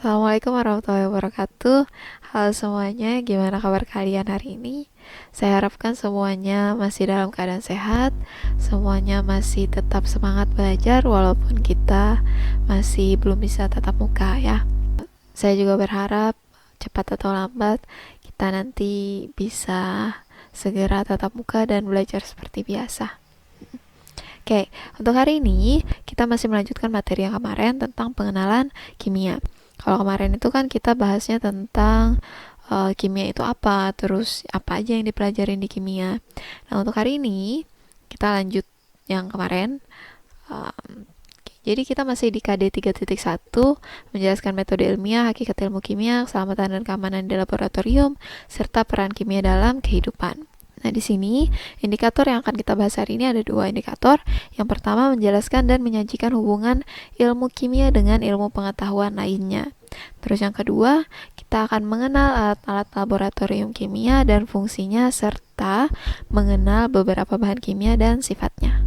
Assalamualaikum warahmatullahi wabarakatuh. Halo semuanya, gimana kabar kalian hari ini? Saya harapkan semuanya masih dalam keadaan sehat, semuanya masih tetap semangat belajar walaupun kita masih belum bisa tatap muka ya. Saya juga berharap cepat atau lambat kita nanti bisa segera tatap muka dan belajar seperti biasa. Oke, untuk hari ini kita masih melanjutkan materi yang kemarin tentang pengenalan kimia. Kalau kemarin itu kan kita bahasnya tentang kimia itu apa, terus apa aja yang dipelajarin di kimia. Nah, untuk hari ini kita lanjut yang kemarin. Jadi kita masih di KD 3.1 menjelaskan metode ilmiah, hakikat ilmu kimia, keselamatan dan keamanan di laboratorium, serta peran kimia dalam kehidupan. Nah, di sini indikator yang akan kita bahas hari ini ada dua indikator. Yang pertama menjelaskan dan menyajikan hubungan ilmu kimia dengan ilmu pengetahuan lainnya. Terus yang kedua, kita akan mengenal alat-alat laboratorium kimia dan fungsinya serta mengenal beberapa bahan kimia dan sifatnya.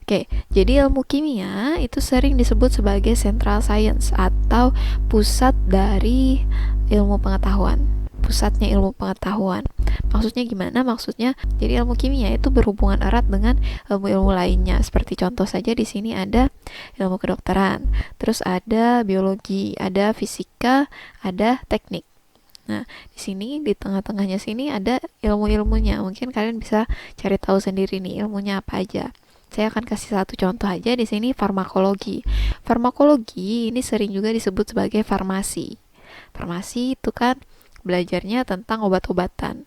Oke, jadi ilmu kimia itu sering disebut sebagai central science atau pusat dari ilmu pengetahuan. Pusatnya ilmu pengetahuan. Maksudnya gimana? Maksudnya jadi ilmu kimia itu berhubungan erat dengan ilmu-ilmu lainnya. Seperti contoh saja di sini ada ilmu kedokteran, terus ada biologi, ada fisika, ada teknik. Nah, di sini di tengah-tengahnya sini ada ilmu-ilmunya. Mungkin kalian bisa cari tahu sendiri nih ilmunya apa aja. Saya akan kasih satu contoh aja di sini, farmakologi. Farmakologi ini sering juga disebut sebagai farmasi. Farmasi itu kan belajarnya tentang obat-obatan.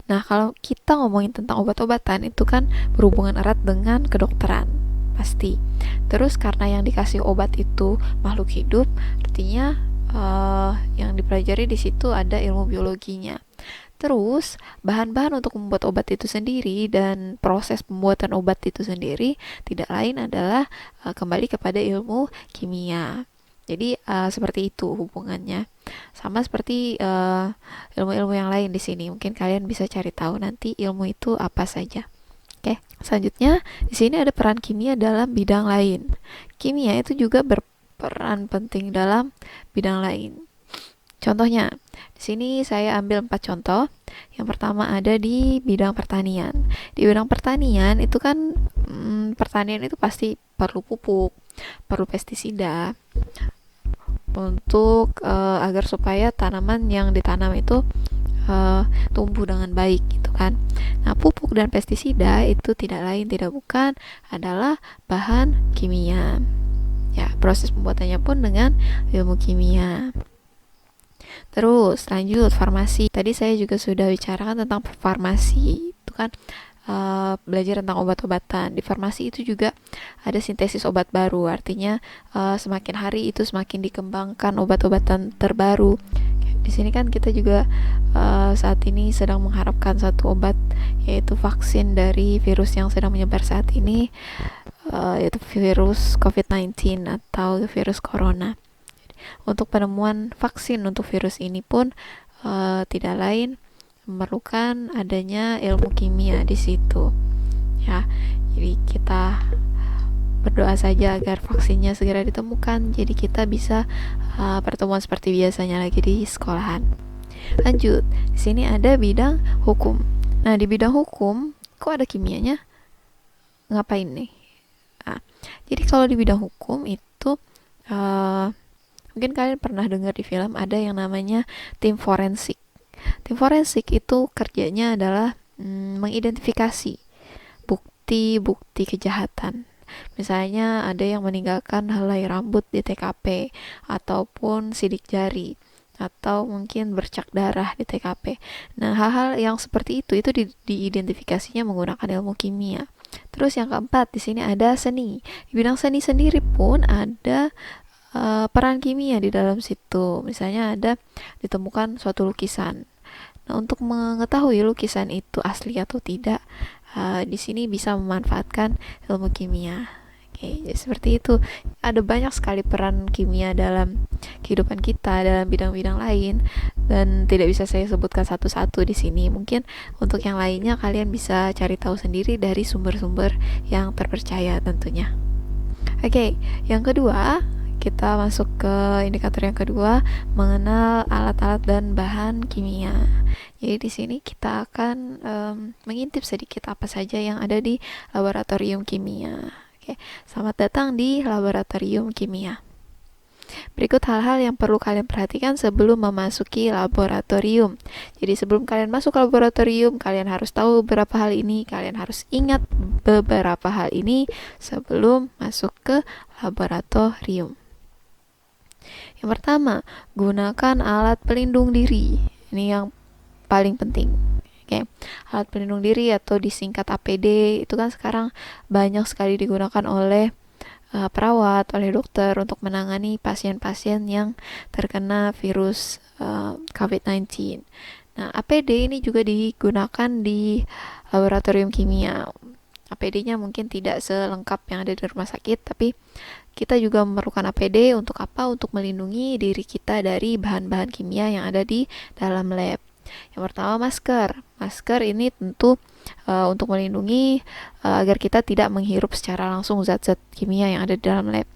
Nah, kalau kita ngomongin tentang obat-obatan itu kan berhubungan erat dengan kedokteran, pasti. Terus karena yang dikasih obat itu makhluk hidup, artinya yang dipelajari di situ ada ilmu biologinya. Terus, bahan-bahan untuk membuat obat itu sendiri dan proses pembuatan obat itu sendiri tidak lain adalah kembali kepada ilmu kimia. Jadi, seperti itu hubungannya. Sama seperti ilmu-ilmu yang lain di sini. Mungkin kalian bisa cari tahu nanti ilmu itu apa saja. Oke, selanjutnya di sini ada peran kimia dalam bidang lain. Kimia itu juga berperan penting dalam bidang lain. Contohnya, di sini saya ambil 4 contoh. Yang pertama ada di bidang pertanian. Di bidang pertanian itu kan pertanian itu pasti perlu pupuk, perlu pestisida untuk agar supaya tanaman yang ditanam itu tumbuh dengan baik gitu kan. Nah, pupuk dan pestisida itu tidak lain tidak bukan adalah bahan kimia. Ya, proses pembuatannya pun dengan ilmu kimia. Terus lanjut farmasi. Tadi saya juga sudah bicarakan tentang farmasi. Itu kan belajar tentang obat-obatan. Di farmasi itu juga ada sintesis obat baru. Artinya semakin hari itu semakin dikembangkan obat-obatan terbaru. Di sini kan kita juga saat ini sedang mengharapkan satu obat, yaitu vaksin dari virus yang sedang menyebar saat ini, yaitu virus COVID-19 atau virus corona. Untuk penemuan vaksin untuk virus ini pun tidak lain memerlukan adanya ilmu kimia di situ. Ya, jadi kita berdoa saja agar vaksinnya segera ditemukan. Jadi kita bisa pertemuan seperti biasanya lagi di sekolahan. Lanjut, di sini ada bidang hukum. Nah, di bidang hukum kok ada kimianya? Ngapain nih? Nah, jadi kalau di bidang hukum itu mungkin kalian pernah dengar di film ada yang namanya tim forensik. Tim forensik itu kerjanya adalah mengidentifikasi bukti-bukti kejahatan. Misalnya ada yang meninggalkan helai rambut di TKP ataupun sidik jari atau mungkin bercak darah di TKP. Nah, hal-hal yang seperti itu diidentifikasinya menggunakan ilmu kimia. Terus yang keempat di sini ada seni. Di bidang seni sendiri pun ada peran kimia di dalam situ. Misalnya ada ditemukan suatu lukisan. Nah, untuk mengetahui lukisan itu asli atau tidak, di sini bisa memanfaatkan ilmu kimia. Oke, jadi seperti itu. Ada banyak sekali peran kimia dalam kehidupan kita, dalam bidang-bidang lain, dan tidak bisa saya sebutkan satu-satu di sini. Mungkin untuk yang lainnya kalian bisa cari tahu sendiri dari sumber-sumber yang terpercaya tentunya. Oke, yang kedua, kita masuk ke indikator yang kedua, mengenal alat-alat dan bahan kimia. Jadi di sini kita akan mengintip sedikit apa saja yang ada di laboratorium kimia. Oke, selamat datang di laboratorium kimia. Berikut hal-hal yang perlu kalian perhatikan sebelum memasuki laboratorium. Jadi sebelum kalian masuk laboratorium, kalian harus tahu beberapa hal ini, kalian harus ingat beberapa hal ini sebelum masuk ke laboratorium. Yang pertama, gunakan alat pelindung diri. Ini yang paling penting. Oke, alat pelindung diri atau disingkat APD itu kan sekarang banyak sekali digunakan oleh perawat, oleh dokter untuk menangani pasien-pasien yang terkena virus COVID-19. Nah, APD ini juga digunakan di laboratorium kimia. APD-nya mungkin tidak selengkap yang ada di rumah sakit, tapi kita juga memerlukan APD untuk apa? Untuk melindungi diri kita dari bahan-bahan kimia yang ada di dalam lab. Yang pertama, masker. Masker ini tentu untuk melindungi agar kita tidak menghirup secara langsung zat-zat kimia yang ada di dalam lab.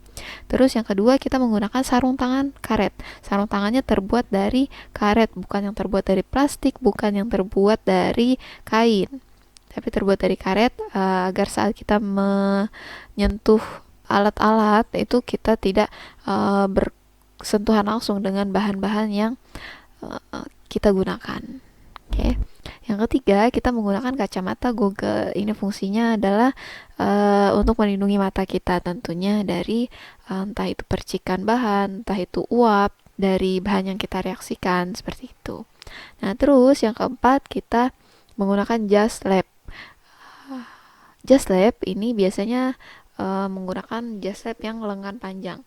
Terus yang kedua, kita menggunakan sarung tangan karet. Sarung tangannya terbuat dari karet, bukan yang terbuat dari plastik, bukan yang terbuat dari kain, tapi terbuat dari karet agar saat kita menyentuh alat-alat itu kita tidak bersentuhan langsung dengan bahan-bahan yang kita gunakan. Oke. Yang ketiga, kita menggunakan kacamata Google. Ini fungsinya adalah untuk melindungi mata kita tentunya dari entah itu percikan bahan, entah itu uap dari bahan yang kita reaksikan, seperti itu. Nah, terus yang keempat, kita menggunakan jas lab. Jas lab ini biasanya menggunakan jas lab yang lengan panjang.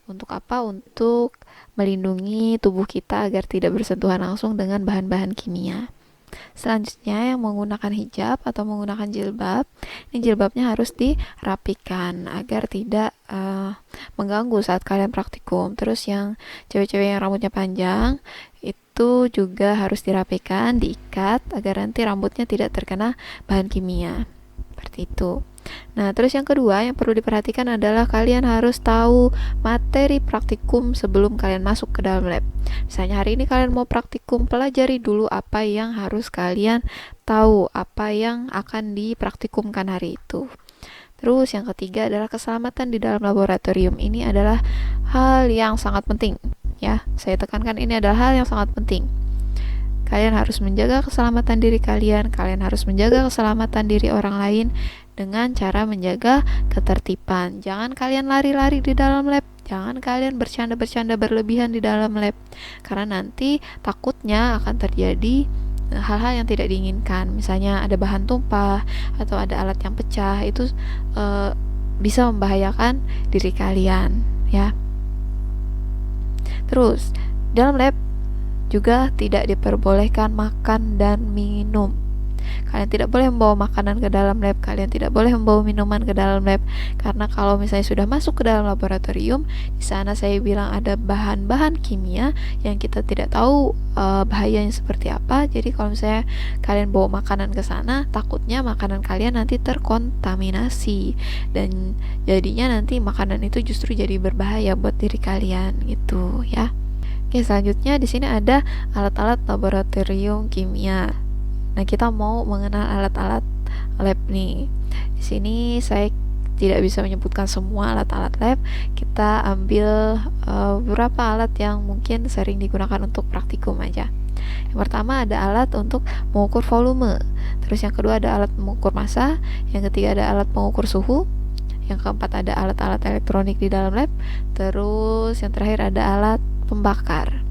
Untuk apa? Untuk melindungi tubuh kita agar tidak bersentuhan langsung dengan bahan-bahan kimia. Selanjutnya, yang menggunakan hijab atau menggunakan jilbab, ini jilbabnya harus dirapikan agar tidak mengganggu saat kalian praktikum. Terus yang cewek-cewek yang rambutnya panjang itu juga harus dirapikan, diikat agar nanti rambutnya tidak terkena bahan kimia. Seperti itu. Nah, terus yang kedua yang perlu diperhatikan adalah kalian harus tahu materi praktikum sebelum kalian masuk ke dalam lab. Misalnya hari ini kalian mau praktikum, pelajari dulu apa yang harus kalian tahu, apa yang akan dipraktikumkan hari itu. Terus yang ketiga adalah keselamatan di dalam laboratorium. Ini adalah hal yang sangat penting, ya. Saya tekankan ini adalah hal yang sangat penting. Kalian harus menjaga keselamatan diri kalian harus menjaga keselamatan diri orang lain dengan cara menjaga ketertiban. Jangan kalian lari-lari di dalam lab, jangan kalian bercanda-bercanda berlebihan di dalam lab, karena nanti takutnya akan terjadi hal-hal yang tidak diinginkan. Misalnya ada bahan tumpah atau ada alat yang pecah, itu bisa membahayakan diri kalian, ya. Terus, dalam lab juga tidak diperbolehkan makan dan minum. Kalian tidak boleh membawa makanan ke dalam lab, kalian tidak boleh membawa minuman ke dalam lab, karena kalau misalnya sudah masuk ke dalam laboratorium, di sana saya bilang ada bahan-bahan kimia yang kita tidak tahu bahayanya seperti apa. Jadi kalau misalnya kalian bawa makanan ke sana, takutnya makanan kalian nanti terkontaminasi dan jadinya nanti makanan itu justru jadi berbahaya buat diri kalian, gitu ya. Oke, selanjutnya di sini ada alat-alat laboratorium kimia. Nah, kita mau mengenal alat-alat lab nih. Di sini saya tidak bisa menyebutkan semua alat-alat lab. Kita ambil beberapa alat yang mungkin sering digunakan untuk praktikum aja. Yang pertama ada alat untuk mengukur volume. Terus yang kedua ada alat mengukur massa. Yang ketiga ada alat pengukur suhu. Yang keempat ada alat-alat elektronik di dalam lab. Terus yang terakhir ada alat pembakar.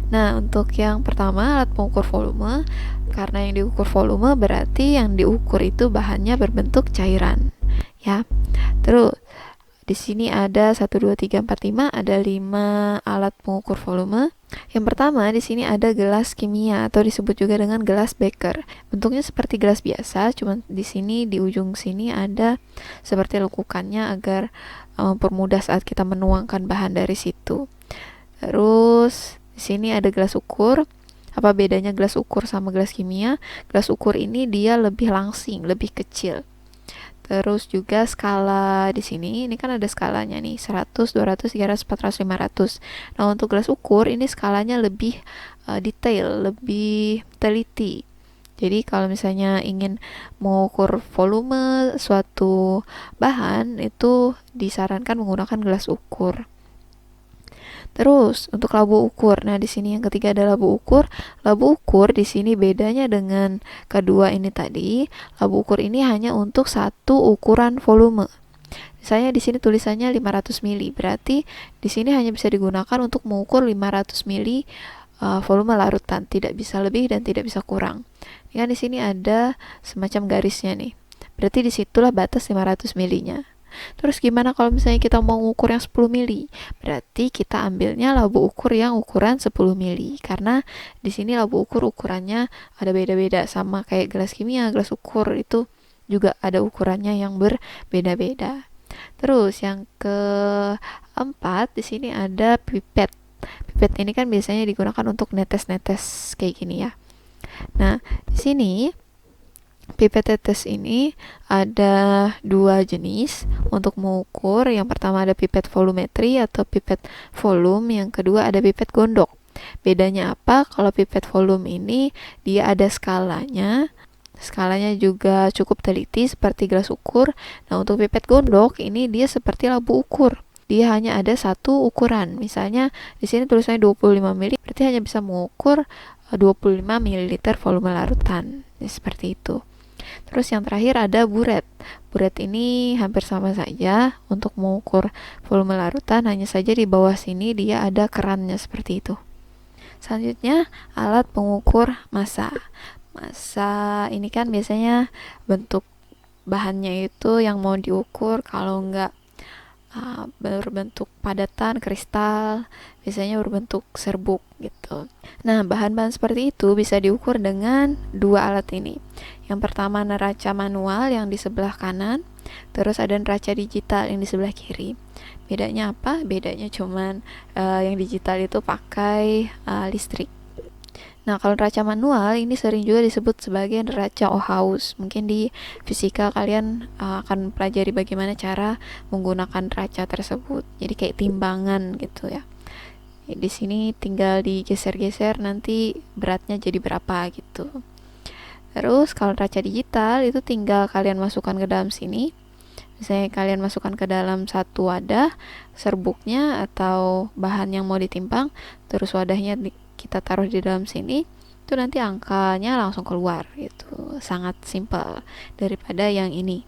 Nah, untuk yang pertama alat pengukur volume, karena yang diukur volume berarti yang diukur itu bahannya berbentuk cairan, ya. Terus di sini ada 1 2 3 4 5, ada 5 alat pengukur volume. Yang pertama di sini ada gelas kimia atau disebut juga dengan gelas beker. Bentuknya seperti gelas biasa, cuman di sini di ujung sini ada seperti lekukannya agar mempermudah saat kita menuangkan bahan dari situ. Terus di sini ada gelas ukur. Apa bedanya gelas ukur sama gelas kimia? Gelas ukur ini dia lebih langsing, lebih kecil. Terus juga skala di sini, ini kan ada skalanya nih, 100, 200, 300, 400, 500. Nah, untuk gelas ukur ini skalanya lebih detail, lebih teliti. Jadi kalau misalnya ingin mengukur volume suatu bahan, itu disarankan menggunakan gelas ukur. Terus untuk labu ukur. Nah, di sini yang ketiga ada labu ukur. Labu ukur di sini bedanya dengan kedua ini tadi. Labu ukur ini hanya untuk satu ukuran volume. Misalnya di sini tulisannya 500 mili, berarti di sini hanya bisa digunakan untuk mengukur 500 mili volume larutan, tidak bisa lebih dan tidak bisa kurang. Ini kan di sini ada semacam garisnya nih. Berarti disitulah batas 500 milinya. Terus gimana kalau misalnya kita mau ngukur yang 10 mili? Berarti kita ambilnya labu ukur yang ukuran 10 mili. Karena di sini labu ukur ukurannya ada beda-beda, sama kayak gelas kimia, gelas ukur itu juga ada ukurannya yang berbeda-beda. Terus yang keempat di sini ada pipet. Pipet ini kan biasanya digunakan untuk netes-netes kayak gini ya. Nah, di sini pipet tetes ini ada dua jenis untuk mengukur. Yang pertama ada pipet volumetri atau pipet volume, yang kedua ada pipet gondok. Bedanya apa? Kalau pipet volume ini dia ada skalanya. Skalanya juga cukup teliti seperti gelas ukur. Nah, untuk pipet gondok ini dia seperti labu ukur. Dia hanya ada satu ukuran. Misalnya di sini tulisannya 25 mili, berarti hanya bisa mengukur 25 ml volume larutan. Seperti itu. Terus yang terakhir ada buret. Buret ini hampir sama saja untuk mengukur volume larutan, hanya saja di bawah sini dia ada kerannya seperti itu. Selanjutnya alat pengukur massa. Massa ini kan biasanya bentuk bahannya itu yang mau diukur, kalau enggak berbentuk padatan, kristal, biasanya berbentuk serbuk gitu. Nah, bahan-bahan seperti itu bisa diukur dengan dua alat ini. Yang pertama neraca manual yang di sebelah kanan, terus ada neraca digital yang di sebelah kiri. Bedanya apa? Bedanya cuman yang digital itu pakai listrik. Nah, kalau neraca manual ini sering juga disebut sebagai neraca Ohaus. Mungkin di fisika kalian akan pelajari bagaimana cara menggunakan neraca tersebut. Jadi kayak timbangan gitu ya. Di sini tinggal digeser-geser, nanti beratnya jadi berapa gitu. Terus kalau neraca digital itu tinggal kalian masukkan ke dalam sini. Misalnya kalian masukkan ke dalam satu wadah serbuknya atau bahan yang mau ditimbang, terus wadahnya kita taruh di dalam sini, itu nanti angkanya langsung keluar gitu. Sangat simpel daripada yang ini.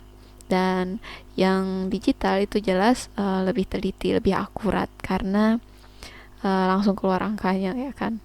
Dan yang digital itu jelas lebih teliti, lebih akurat karena langsung keluar angkanya ya kan.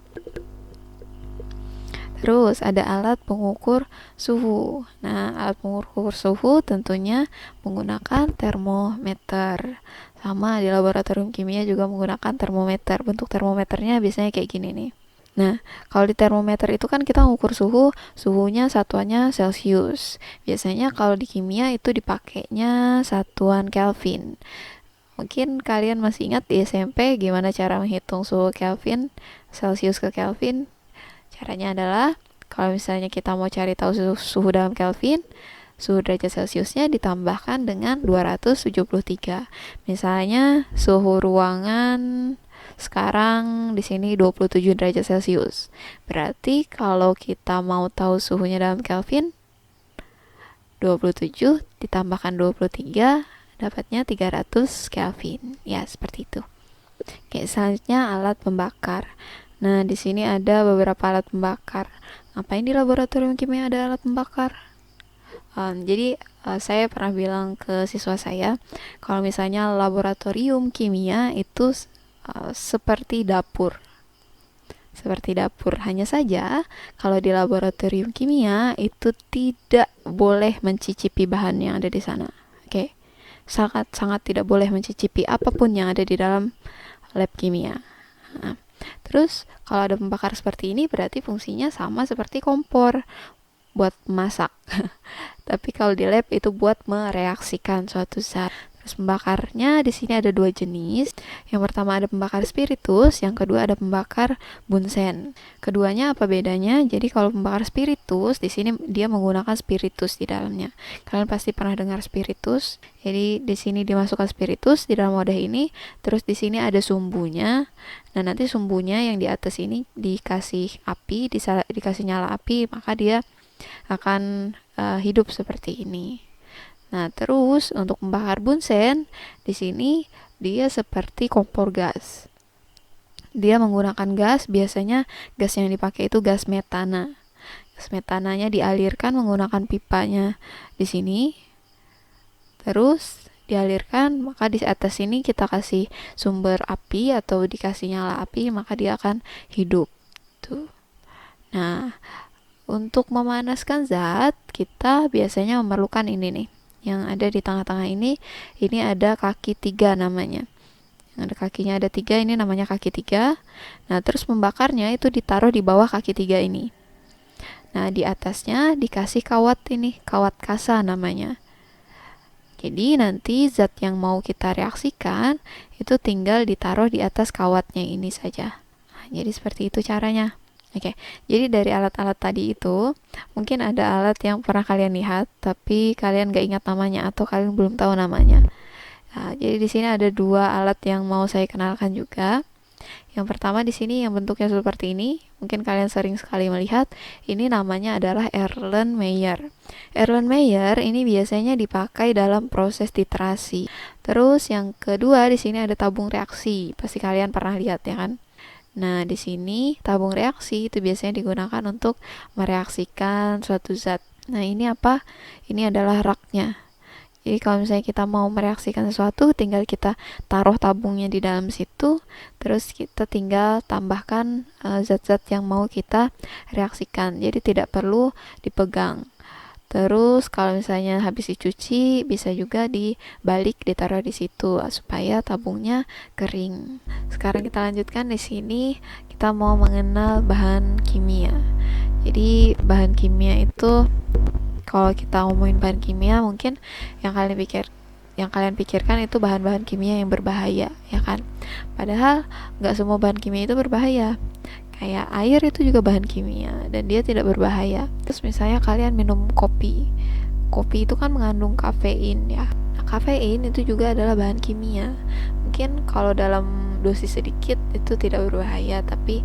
Terus ada alat pengukur suhu. Nah, alat pengukur suhu tentunya menggunakan termometer. Sama di laboratorium kimia juga menggunakan termometer. Bentuk termometernya biasanya kayak gini nih. Nah, kalau di termometer itu kan kita mengukur suhunya satuannya Celcius. Biasanya kalau di kimia itu dipakainya satuan Kelvin. Mungkin kalian masih ingat di SMP gimana cara menghitung suhu Kelvin, Celcius ke Kelvin. Caranya adalah kalau misalnya kita mau cari tahu suhu dalam Kelvin, suhu derajat Celciusnya ditambahkan dengan 273. Misalnya suhu ruangan sekarang di sini 27 derajat Celcius. Berarti kalau kita mau tahu suhunya dalam Kelvin, 27 ditambahkan 23 dapatnya 300 Kelvin. Ya, seperti itu. Oke, selanjutnya alat pembakar. Nah, di sini ada beberapa alat pembakar. Ngapain di laboratorium kimia ada alat pembakar? Jadi saya pernah bilang ke siswa saya, kalau misalnya laboratorium kimia itu seperti dapur. Seperti dapur. Hanya saja kalau di laboratorium kimia itu tidak boleh mencicipi bahan yang ada di sana. Oke. Sangat tidak boleh mencicipi apapun yang ada di dalam lab kimia. Nah, terus kalau ada pembakar seperti ini berarti fungsinya sama seperti kompor buat masak. Tapi kalau di lab itu buat mereaksikan suatu zat. Terus pembakarnya di sini ada dua jenis. Yang pertama ada pembakar spiritus, yang kedua ada pembakar bunsen. Keduanya apa bedanya? Jadi kalau pembakar spiritus di sini dia menggunakan spiritus di dalamnya. Kalian pasti pernah dengar spiritus. Jadi di sini dimasukkan spiritus di dalam wadah ini, terus di sini ada sumbunya. Nah, nanti sumbunya yang di atas ini dikasih api, dikasih nyala api, maka dia akan hidup seperti ini. Nah, terus untuk membakar bunsen, di sini dia seperti kompor gas. Dia menggunakan gas, biasanya gas yang dipakai itu gas metana. Gas metananya dialirkan menggunakan pipanya di sini. Terus dialirkan, maka di atas sini kita kasih sumber api atau dikasih nyala api, maka dia akan hidup. Tuh. Nah, untuk memanaskan zat, kita biasanya memerlukan ini nih. Yang ada di tengah-tengah ini ada kaki 3 namanya. Yang ada kakinya ada 3, ini namanya kaki 3. Nah, terus membakarnya itu ditaruh di bawah kaki 3 ini. Nah, di atasnya dikasih kawat ini, kawat kasa namanya. Jadi nanti zat yang mau kita reaksikan itu tinggal ditaruh di atas kawatnya ini saja. Nah, jadi seperti itu caranya. Oke, jadi dari alat-alat tadi itu, mungkin ada alat yang pernah kalian lihat, tapi kalian gak ingat namanya atau kalian belum tahu namanya. Nah, jadi di sini ada dua alat yang mau saya kenalkan juga. Yang pertama di sini yang bentuknya seperti ini, mungkin kalian sering sekali melihat. Ini namanya adalah Erlenmeyer. Erlenmeyer ini biasanya dipakai dalam proses titrasi. Terus yang kedua di sini ada tabung reaksi. Pasti kalian pernah lihat ya kan? Nah, di sini tabung reaksi itu biasanya digunakan untuk mereaksikan suatu zat. Nah, ini apa? Ini adalah raknya. Jadi kalau misalnya kita mau mereaksikan sesuatu, tinggal kita taruh tabungnya di dalam situ, terus kita tinggal tambahkan zat-zat yang mau kita reaksikan. Jadi tidak perlu dipegang. Terus kalau misalnya habis dicuci, bisa juga dibalik, ditaruh di situ supaya tabungnya kering. Sekarang kita lanjutkan di sini, kita mau mengenal bahan kimia. Jadi bahan kimia itu, kalau kita ngomongin bahan kimia, mungkin yang kalian pikirkan itu bahan-bahan kimia yang berbahaya, ya kan? Padahal nggak semua bahan kimia itu berbahaya. Kayak air itu juga bahan kimia dan dia tidak berbahaya. Terus misalnya kalian minum kopi. Kopi itu kan mengandung kafein ya. Nah, kafein itu juga adalah bahan kimia. Mungkin kalau dalam dosis sedikit itu tidak berbahaya, tapi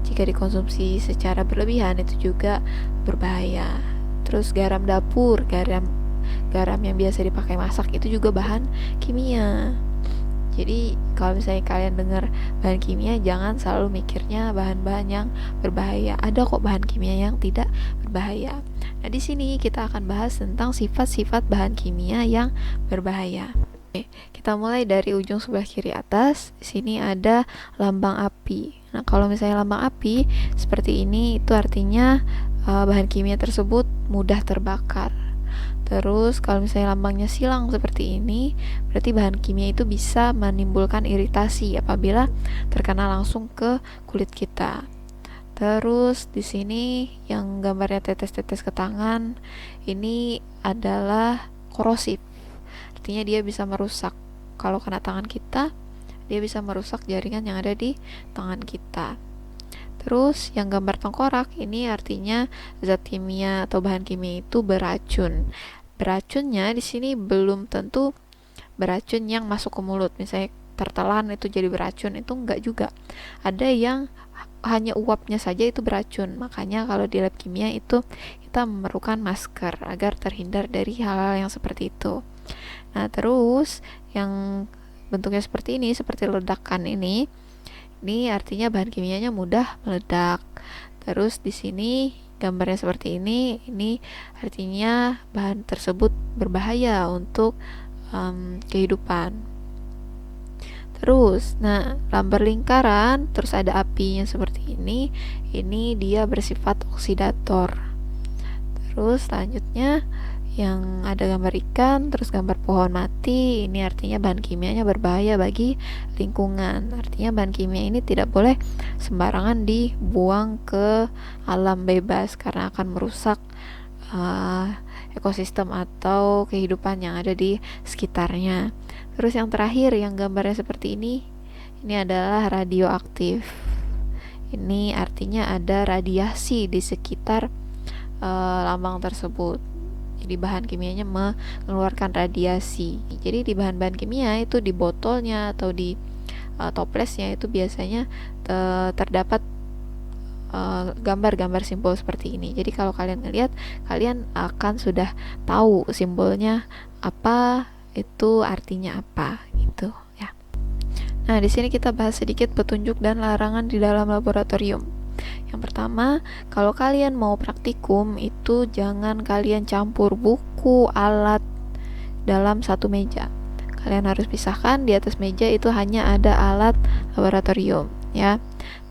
jika dikonsumsi secara berlebihan itu juga berbahaya. Terus garam dapur, garam yang biasa dipakai masak itu juga bahan kimia. Jadi kalau misalnya kalian dengar bahan kimia, jangan selalu mikirnya bahan-bahan yang berbahaya. Ada kok bahan kimia yang tidak berbahaya. Nah, di sini kita akan bahas tentang sifat-sifat bahan kimia yang berbahaya. Oke, kita mulai dari ujung sebelah kiri atas. Di sini ada lambang api. Nah, kalau misalnya lambang api seperti ini, itu artinya bahan kimia tersebut mudah terbakar. Terus kalau misalnya lambangnya silang seperti ini, berarti bahan kimia itu bisa menimbulkan iritasi apabila terkena langsung ke kulit kita. Terus di sini yang gambarnya tetes-tetes ke tangan, ini adalah korosif. Artinya dia bisa merusak. Kalau kena tangan kita, dia bisa merusak jaringan yang ada di tangan kita. Terus yang gambar tengkorak ini artinya zat kimia atau bahan kimia itu beracun. Beracunnya di sini belum tentu beracun yang masuk ke mulut. Misalnya tertelan itu jadi beracun, itu enggak juga. Ada yang hanya uapnya saja itu beracun. Makanya kalau di lab kimia itu kita memerlukan masker agar terhindar dari hal-hal yang seperti itu. Nah, terus yang bentuknya seperti ini, seperti ledakan ini artinya bahan kimianya mudah meledak. Terus di sini gambarnya seperti ini artinya bahan tersebut berbahaya untuk kehidupan. Terus, nah, lamber lingkaran, terus ada apinya seperti ini dia bersifat oksidator. Terus selanjutnya yang ada gambar ikan, terus gambar pohon mati, ini artinya bahan kimianya berbahaya bagi lingkungan. Artinya bahan kimia ini tidak boleh sembarangan dibuang ke alam bebas karena akan merusak ekosistem atau kehidupan yang ada di sekitarnya. Terus yang terakhir yang gambarnya seperti ini adalah radioaktif. Ini artinya ada radiasi di sekitar lambang tersebut. Jadi bahan kimianya mengeluarkan radiasi. Jadi di bahan-bahan kimia itu di botolnya atau di toplesnya itu biasanya terdapat gambar-gambar simbol seperti ini. Jadi kalau kalian ngelihat, kalian akan sudah tahu simbolnya apa, itu artinya apa gitu ya. Nah, di sini kita bahas sedikit petunjuk dan larangan di dalam laboratorium. Yang pertama, kalau kalian mau praktikum itu jangan kalian campur buku, alat dalam satu meja. Kalian harus pisahkan, di atas meja itu hanya ada alat laboratorium ya.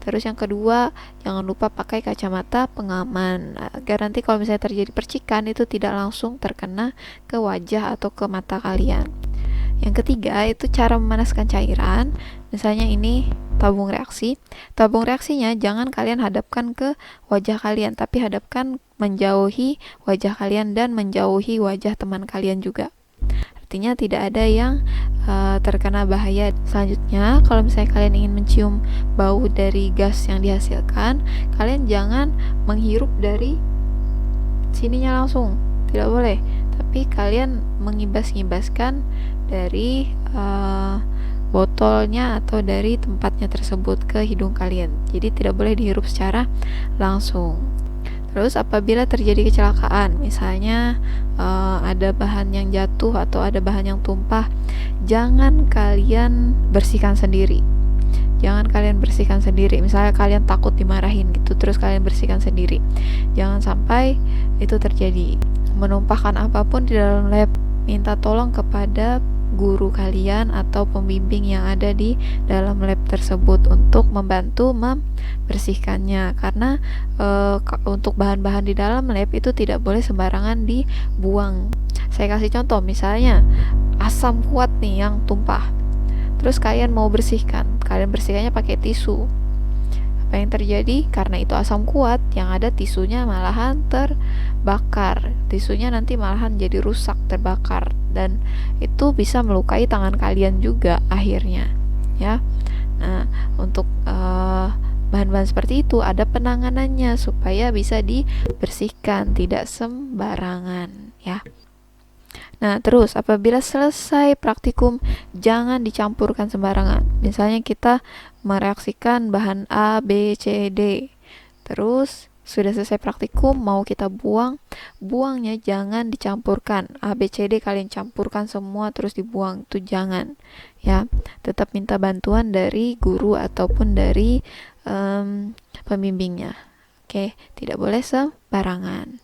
Terus yang kedua, jangan lupa pakai kacamata pengaman agar nanti kalau misalnya terjadi percikan itu tidak langsung terkena ke wajah atau ke mata kalian. Yang ketiga itu cara memanaskan cairan. Misalnya ini tabung reaksi. Tabung reaksinya jangan kalian hadapkan ke wajah kalian, tapi hadapkan menjauhi wajah kalian dan menjauhi wajah teman kalian juga. Artinya tidak ada yang terkena bahaya. Selanjutnya, kalau misalnya kalian ingin mencium bau dari gas yang dihasilkan, kalian jangan menghirup dari sininya langsung, tidak boleh. Tapi kalian mengibas-ngibaskan dari botolnya atau dari tempatnya tersebut ke hidung kalian. Jadi tidak boleh dihirup secara langsung. Terus apabila terjadi kecelakaan, misalnya ada bahan yang jatuh atau ada bahan yang tumpah, jangan kalian bersihkan sendiri. Jangan kalian bersihkan sendiri. Misalnya kalian takut dimarahin gitu, terus kalian bersihkan sendiri. Jangan sampai itu terjadi. Menumpahkan apapun di dalam lab, minta tolong kepada guru kalian atau pembimbing yang ada di dalam lab tersebut untuk membantu membersihkannya, karena untuk bahan-bahan di dalam lab itu tidak boleh sembarangan dibuang. Saya kasih contoh, misalnya asam kuat nih yang tumpah, terus kalian mau bersihkan, kalian bersihkannya pakai tisu. Apa yang terjadi? Karena itu asam kuat, yang ada tisunya malahan terbakar. Tisunya nanti malahan jadi rusak, terbakar, dan itu bisa melukai tangan kalian juga akhirnya ya. Nah, untuk bahan-bahan seperti itu ada penanganannya supaya bisa dibersihkan, tidak sembarangan ya. Nah, terus apabila selesai praktikum jangan dicampurkan sembarangan. Misalnya kita mereaksikan bahan A, B, C, D. Terus sudah selesai praktikum mau kita buang, buangnya jangan dicampurkan. A, B, C, D kalian campurkan semua terus dibuang, itu jangan ya. Tetap minta bantuan dari guru ataupun dari pembimbingnya. Oke, tidak boleh sembarangan.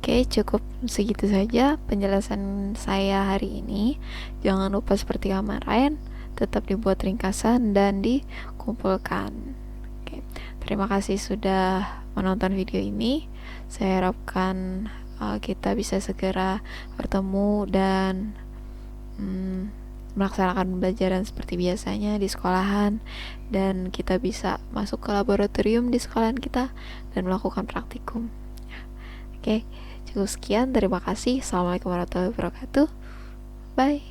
Oke, cukup segitu saja penjelasan saya hari ini. Jangan lupa seperti kemarin, tetap dibuat ringkasan dan dikumpulkan. Oke, terima kasih sudah menonton video ini. Saya harapkan kita bisa segera bertemu dan melaksanakan pembelajaran seperti biasanya di sekolahan, dan kita bisa masuk ke laboratorium di sekolahan kita dan melakukan praktikum. Oke, cukup sekian. Terima kasih. Assalamualaikum warahmatullahi wabarakatuh. Bye.